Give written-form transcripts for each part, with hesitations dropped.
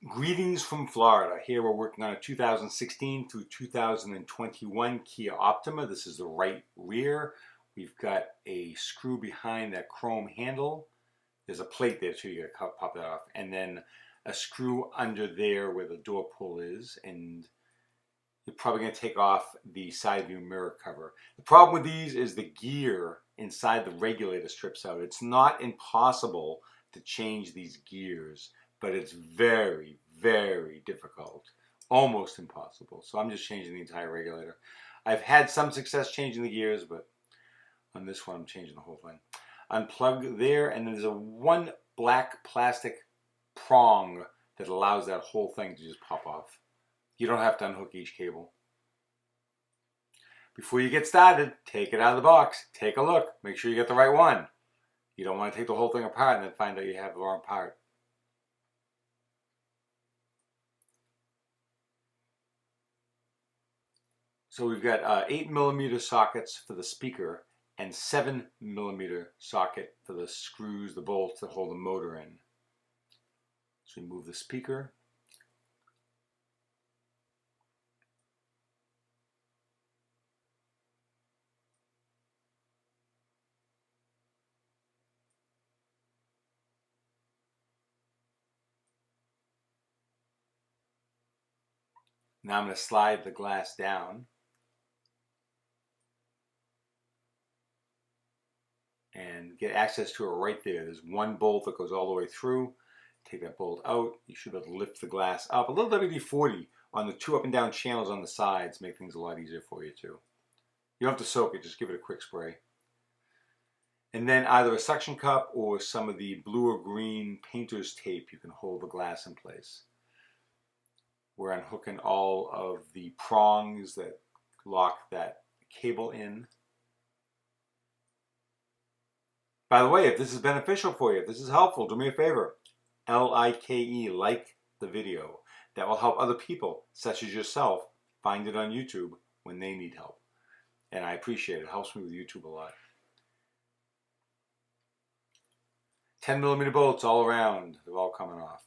Greetings from Florida. Here we're working on a 2016 through 2021 Kia Optima. This is the right rear. We've got a screw behind that chrome handle. There's a plate there too, you gotta pop that off. And then a screw under there where the door pull is. And you're probably gonna take off the side view mirror cover. The problem with these is the gear inside the regulator strips out. It's not impossible to change these gears, but it's very, very difficult, almost impossible. So I'm just changing the entire regulator. I've had some success changing the gears, but on this one I'm changing the whole thing. Unplug there, and then there's a one black plastic prong that allows that whole thing to just pop off. You don't have to unhook each cable. Before you get started, take it out of the box, take a look, make sure you get the right one. You don't want to take the whole thing apart and then find out you have the wrong part. So we've got 8mm sockets for the speaker and 7mm socket for the screws, the bolts that hold the motor in. So we move the speaker. Now I'm going to slide the glass down and get access to it right there. There's one bolt that goes all the way through. Take that bolt out. You should be able to lift the glass up. A little WD-40 on the two up and down channels on the sides make things a lot easier for you too. You don't have to soak it, just give it a quick spray. And then either a suction cup or some of the blue or green painter's tape, you can hold the glass in place. We're unhooking all of the prongs that lock that cable in. By the way, if this is beneficial for you, if this is helpful, do me a favor. L-I-K-E, like the video. That will help other people, such as yourself, find it on YouTube when they need help. And I appreciate it. It helps me with YouTube a lot. 10mm bolts all around. They're all coming off.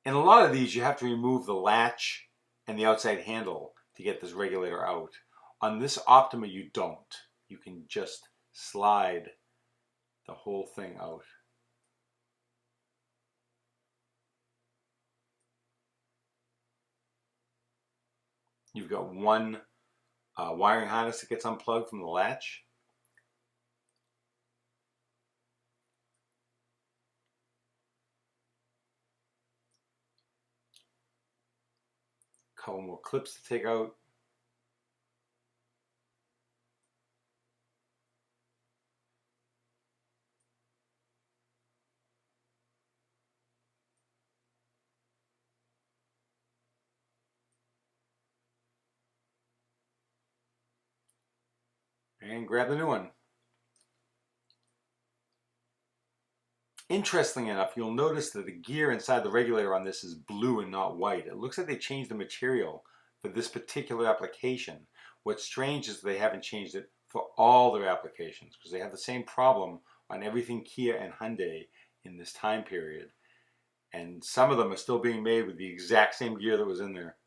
In a lot of these, you have to remove the latch and the outside handle to get this regulator out. On this Optima, you don't. You can just slide the whole thing out. You've got one wiring harness that gets unplugged from the latch. A couple more clips to take out. And grab the new one. Interestingly enough, you'll notice that the gear inside the regulator on this is blue and not white. It looks like they changed the material for this particular application. What's strange is they haven't changed it for all their applications because they have the same problem on everything Kia and Hyundai in this time period. And some of them are still being made with the exact same gear that was in there.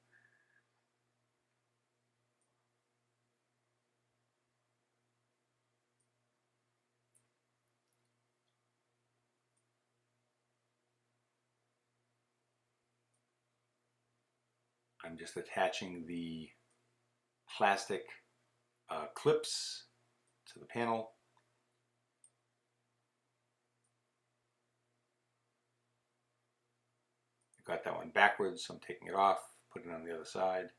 I'm just attaching the plastic clips to the panel. I got that one backwards, so I'm taking it off, putting it on the other side.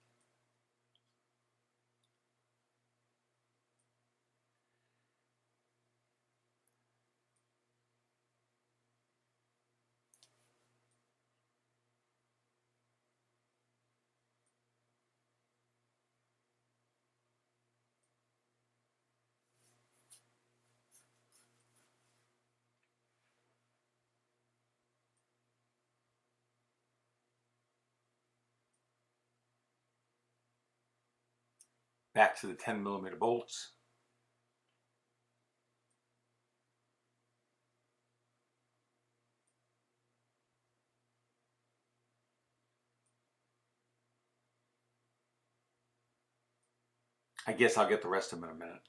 Back to the 10mm bolts. I guess I'll get the rest of them in a minute.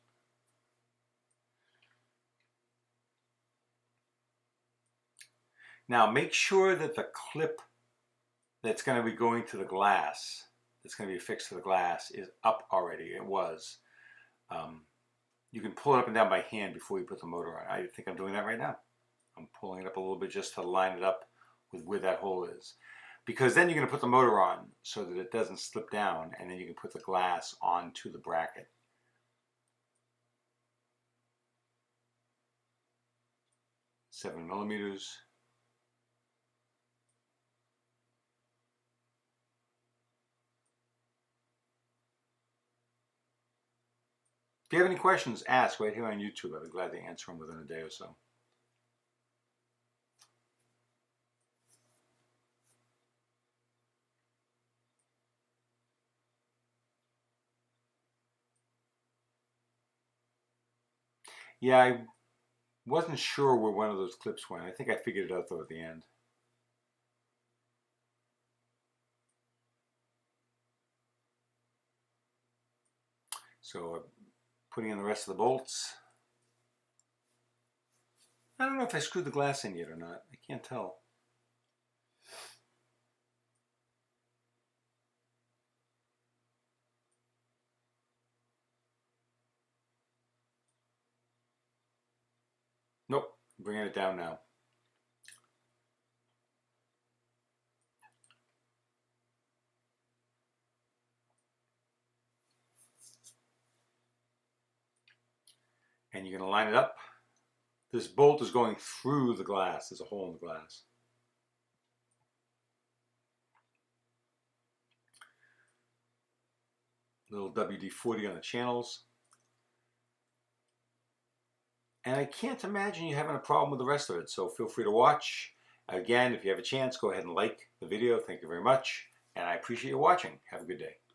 Now make sure that the clip that's going to be going to the glass, that's going to be affixed to the glass, is up already. It was. You can pull it up and down by hand before you put the motor on. I think I'm doing that right now. I'm pulling it up a little bit just to line it up with where that hole is. Because then you're going to put the motor on so that it doesn't slip down, and then you can put the glass onto the bracket. Seven millimeters. If you have any questions, ask right here on YouTube. I'll be glad to answer them within a day or so. Yeah, I wasn't sure where one of those clips went. I think I figured it out though at the end. So putting in the rest of the bolts. I don't know if I screwed the glass in yet or not. I can't tell. Nope, bringing it down now. And you're going to line it up. This bolt is going through the glass. There's a hole in the glass. Little WD-40 on the channels. And I can't imagine you having a problem with the rest of it, so feel free to watch. Again, if you have a chance, go ahead and like the video. Thank you very much, and I appreciate you watching. Have a good day.